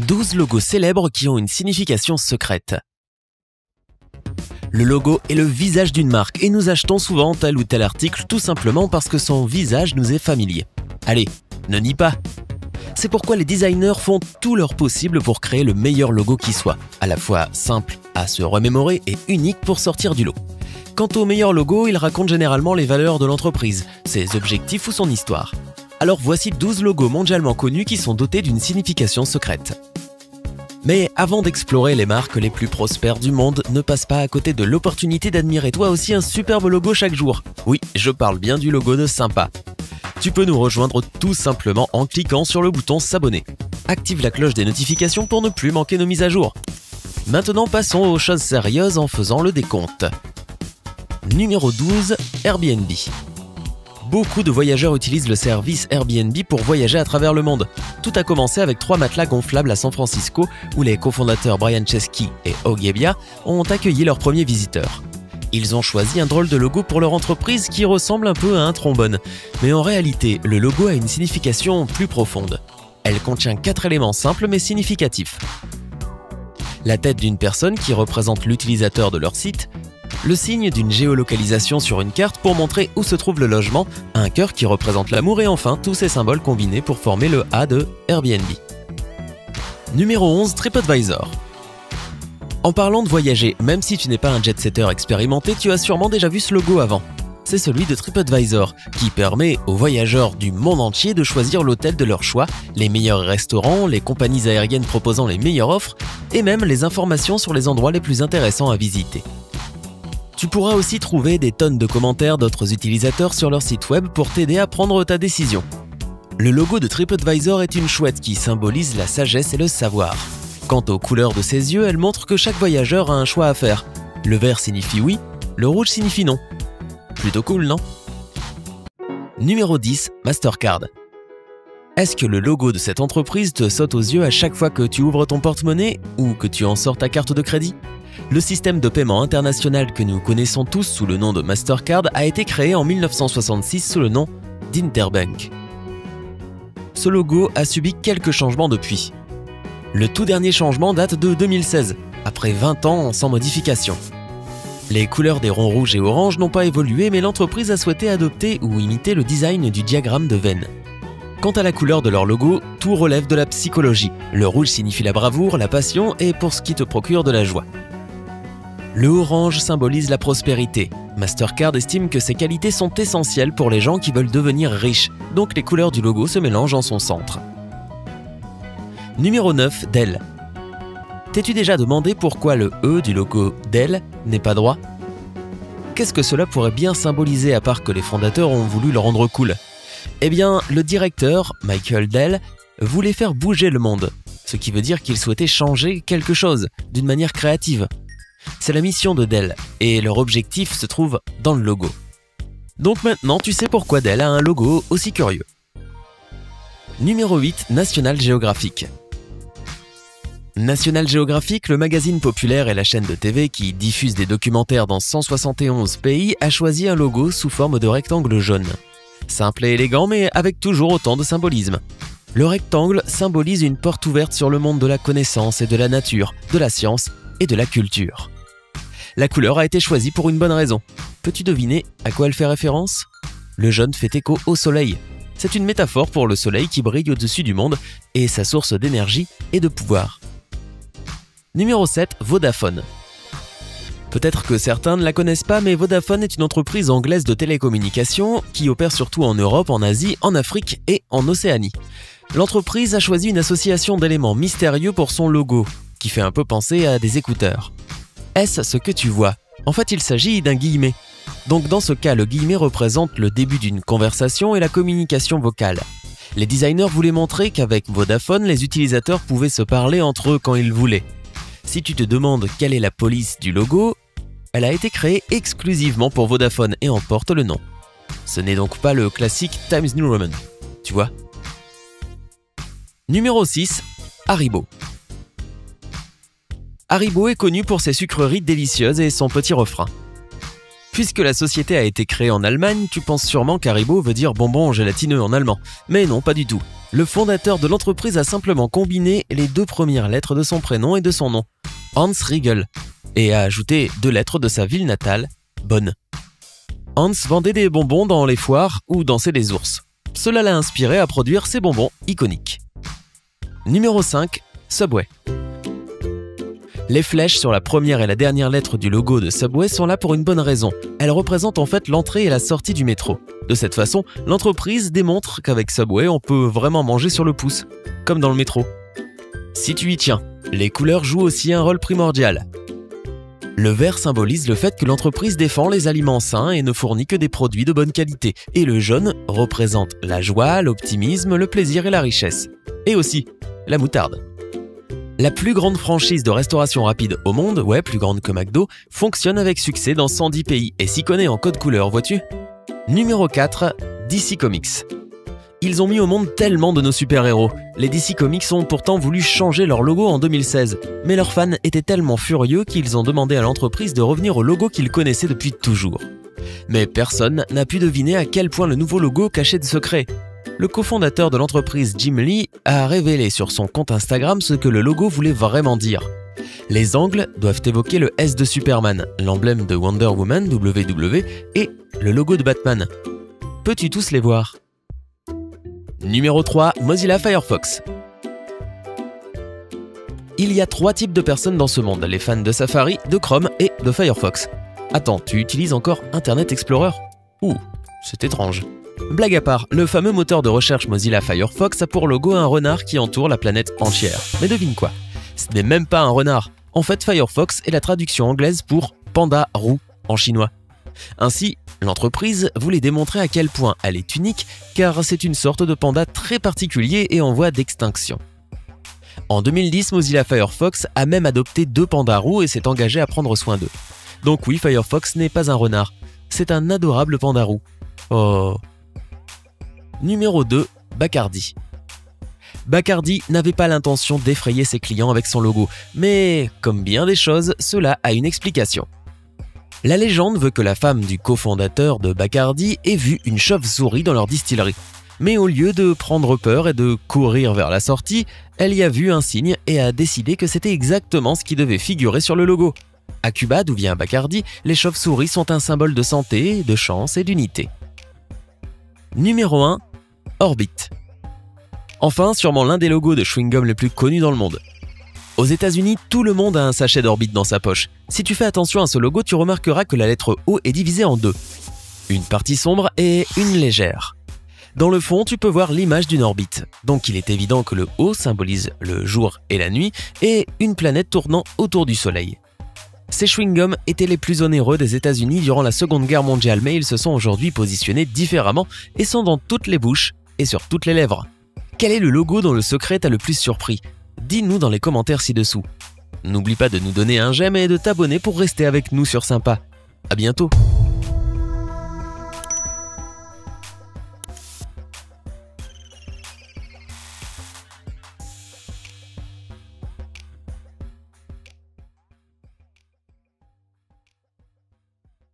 12 logos célèbres qui ont une signification secrète. Le logo est le visage d'une marque et nous achetons souvent tel ou tel article tout simplement parce que son visage nous est familier. Allez, ne nie pas. C'est pourquoi les designers font tout leur possible pour créer le meilleur logo qui soit, à la fois simple à se remémorer et unique pour sortir du lot. Quant au meilleur logo, il raconte généralement les valeurs de l'entreprise, ses objectifs ou son histoire. Alors voici 12 logos mondialement connus qui sont dotés d'une signification secrète. Mais avant d'explorer les marques les plus prospères du monde, ne passe pas à côté de l'opportunité d'admirer toi aussi un superbe logo chaque jour. Oui, je parle bien du logo de Sympa. Tu peux nous rejoindre tout simplement en cliquant sur le bouton s'abonner. Active la cloche des notifications pour ne plus manquer nos mises à jour. Maintenant passons aux choses sérieuses en faisant le décompte. Numéro 12, Airbnb. Beaucoup de voyageurs utilisent le service Airbnb pour voyager à travers le monde. Tout a commencé avec 3 matelas gonflables à San Francisco où les cofondateurs Brian Chesky et Hugh Gebia ont accueilli leurs premiers visiteurs. Ils ont choisi un drôle de logo pour leur entreprise qui ressemble un peu à un trombone. Mais en réalité, le logo a une signification plus profonde. Elle contient 4 éléments simples mais significatifs. La tête d'une personne qui représente l'utilisateur de leur site, le signe d'une géolocalisation sur une carte pour montrer où se trouve le logement, un cœur qui représente l'amour et enfin tous ces symboles combinés pour former le A de Airbnb. Numéro 11, TripAdvisor. En parlant de voyager, même si tu n'es pas un jet-setter expérimenté, tu as sûrement déjà vu ce logo avant. C'est celui de TripAdvisor, qui permet aux voyageurs du monde entier de choisir l'hôtel de leur choix, les meilleurs restaurants, les compagnies aériennes proposant les meilleures offres, et même les informations sur les endroits les plus intéressants à visiter. Tu pourras aussi trouver des tonnes de commentaires d'autres utilisateurs sur leur site web pour t'aider à prendre ta décision. Le logo de TripAdvisor est une chouette qui symbolise la sagesse et le savoir. Quant aux couleurs de ses yeux, elle montre que chaque voyageur a un choix à faire. Le vert signifie oui, le rouge signifie non. Plutôt cool, non? Numéro 10, Mastercard. Est-ce que le logo de cette entreprise te saute aux yeux à chaque fois que tu ouvres ton porte-monnaie ou que tu en sors ta carte de crédit? Le système de paiement international que nous connaissons tous sous le nom de Mastercard a été créé en 1966 sous le nom d'Interbank. Ce logo a subi quelques changements depuis. Le tout dernier changement date de 2016, après 20 ans sans modification. Les couleurs des ronds rouges et oranges n'ont pas évolué, mais l'entreprise a souhaité adopter ou imiter le design du diagramme de Venn. Quant à la couleur de leur logo, tout relève de la psychologie. Le rouge signifie la bravoure, la passion et pour ce qui te procure de la joie. Le orange symbolise la prospérité. Mastercard estime que ces qualités sont essentielles pour les gens qui veulent devenir riches, donc les couleurs du logo se mélangent en son centre. Numéro 9, Dell. T'es-tu déjà demandé pourquoi le E du logo Dell n'est pas droit? Qu'est-ce que cela pourrait bien symboliser à part que les fondateurs ont voulu le rendre cool? Eh bien, le directeur, Michael Dell, voulait faire bouger le monde, ce qui veut dire qu'il souhaitait changer quelque chose, d'une manière créative. C'est la mission de Dell, et leur objectif se trouve dans le logo. Donc maintenant, tu sais pourquoi Dell a un logo aussi curieux. Numéro 8, National Geographic. National Geographic, le magazine populaire et la chaîne de TV qui diffuse des documentaires dans 171 pays, a choisi un logo sous forme de rectangle jaune. Simple et élégant, mais avec toujours autant de symbolisme. Le rectangle symbolise une porte ouverte sur le monde de la connaissance et de la nature, de la science et de la culture. La couleur a été choisie pour une bonne raison. Peux-tu deviner à quoi elle fait référence? Le jaune fait écho au soleil. C'est une métaphore pour le soleil qui brille au-dessus du monde et sa source d'énergie et de pouvoir. Numéro 7, Vodafone. Peut-être que certains ne la connaissent pas, mais Vodafone est une entreprise anglaise de télécommunications qui opère surtout en Europe, en Asie, en Afrique et en Océanie. L'entreprise a choisi une association d'éléments mystérieux pour son logo, qui fait un peu penser à des écouteurs. Est-ce ce que tu vois? En fait, il s'agit d'un guillemet. Donc dans ce cas, le guillemet représente le début d'une conversation et la communication vocale. Les designers voulaient montrer qu'avec Vodafone, les utilisateurs pouvaient se parler entre eux quand ils voulaient. Si tu te demandes quelle est la police du logo, elle a été créée exclusivement pour Vodafone et en porte le nom. Ce n'est donc pas le classique Times New Roman, tu vois. Numéro 6, Haribo. Haribo est connu pour ses sucreries délicieuses et son petit refrain. Puisque la société a été créée en Allemagne, tu penses sûrement qu'Haribo veut dire bonbon gélatineux en allemand. Mais non, pas du tout. Le fondateur de l'entreprise a simplement combiné les 2 premières lettres de son prénom et de son nom, Hans Riegel, et a ajouté 2 lettres de sa ville natale, Bonn. Hans vendait des bonbons dans les foires ou dansait des ours. Cela l'a inspiré à produire ces bonbons iconiques. Numéro 5. Subway. Les flèches sur la première et la dernière lettre du logo de Subway sont là pour une bonne raison. Elles représentent en fait l'entrée et la sortie du métro. De cette façon, l'entreprise démontre qu'avec Subway, on peut vraiment manger sur le pouce, comme dans le métro. Si tu y tiens, les couleurs jouent aussi un rôle primordial. Le vert symbolise le fait que l'entreprise défend les aliments sains et ne fournit que des produits de bonne qualité. Et le jaune représente la joie, l'optimisme, le plaisir et la richesse. Et aussi, la moutarde. La plus grande franchise de restauration rapide au monde, ouais, plus grande que McDo, fonctionne avec succès dans 110 pays et s'y connaît en code couleur, vois-tu ? Numéro 4, DC Comics. Ils ont mis au monde tellement de nos super-héros. Les DC Comics ont pourtant voulu changer leur logo en 2016, mais leurs fans étaient tellement furieux qu'ils ont demandé à l'entreprise de revenir au logo qu'ils connaissaient depuis toujours. Mais personne n'a pu deviner à quel point le nouveau logo cachait de secrets. Le cofondateur de l'entreprise, Jim Lee, a révélé sur son compte Instagram ce que le logo voulait vraiment dire. Les angles doivent évoquer le S de Superman, l'emblème de Wonder Woman, WW, et le logo de Batman. Peux-tu tous les voir ? Numéro 3, Mozilla Firefox. Il y a 3 types de personnes dans ce monde, les fans de Safari, de Chrome et de Firefox. Attends, tu utilises encore Internet Explorer ? Ouh, c'est étrange. Blague à part, le fameux moteur de recherche Mozilla Firefox a pour logo un renard qui entoure la planète entière. Mais devine quoi ? Ce n'est même pas un renard. En fait, Firefox est la traduction anglaise pour « panda roux » en chinois. Ainsi, l'entreprise voulait démontrer à quel point elle est unique, car c'est une sorte de panda très particulier et en voie d'extinction. En 2010, Mozilla Firefox a même adopté 2 pandas roux et s'est engagé à prendre soin d'eux. Donc oui, Firefox n'est pas un renard, c'est un adorable panda roux. Oh. Numéro 2, Bacardi. Bacardi n'avait pas l'intention d'effrayer ses clients avec son logo, mais comme bien des choses, cela a une explication. La légende veut que la femme du cofondateur de Bacardi ait vu une chauve-souris dans leur distillerie. Mais au lieu de prendre peur et de courir vers la sortie, elle y a vu un signe et a décidé que c'était exactement ce qui devait figurer sur le logo. À Cuba, d'où vient Bacardi, les chauves-souris sont un symbole de santé, de chance et d'unité. Numéro 1, Orbit. Enfin, sûrement l'un des logos de chewing-gum les plus connus dans le monde. Aux États-Unis, tout le monde a un sachet d'Orbit dans sa poche. Si tu fais attention à ce logo, tu remarqueras que la lettre O est divisée en 2. Une partie sombre et une légère. Dans le fond, tu peux voir l'image d'une orbite. Donc il est évident que le O symbolise le jour et la nuit et une planète tournant autour du Soleil. Ces chewing-gums étaient les plus onéreux des États-Unis durant la Seconde Guerre mondiale, mais ils se sont aujourd'hui positionnés différemment et sont dans toutes les bouches et sur toutes les lèvres. Quel est le logo dont le secret t'a le plus surpris ? Dis-nous dans les commentaires ci-dessous. N'oublie pas de nous donner un j'aime et de t'abonner pour rester avec nous sur Sympa. À bientôt.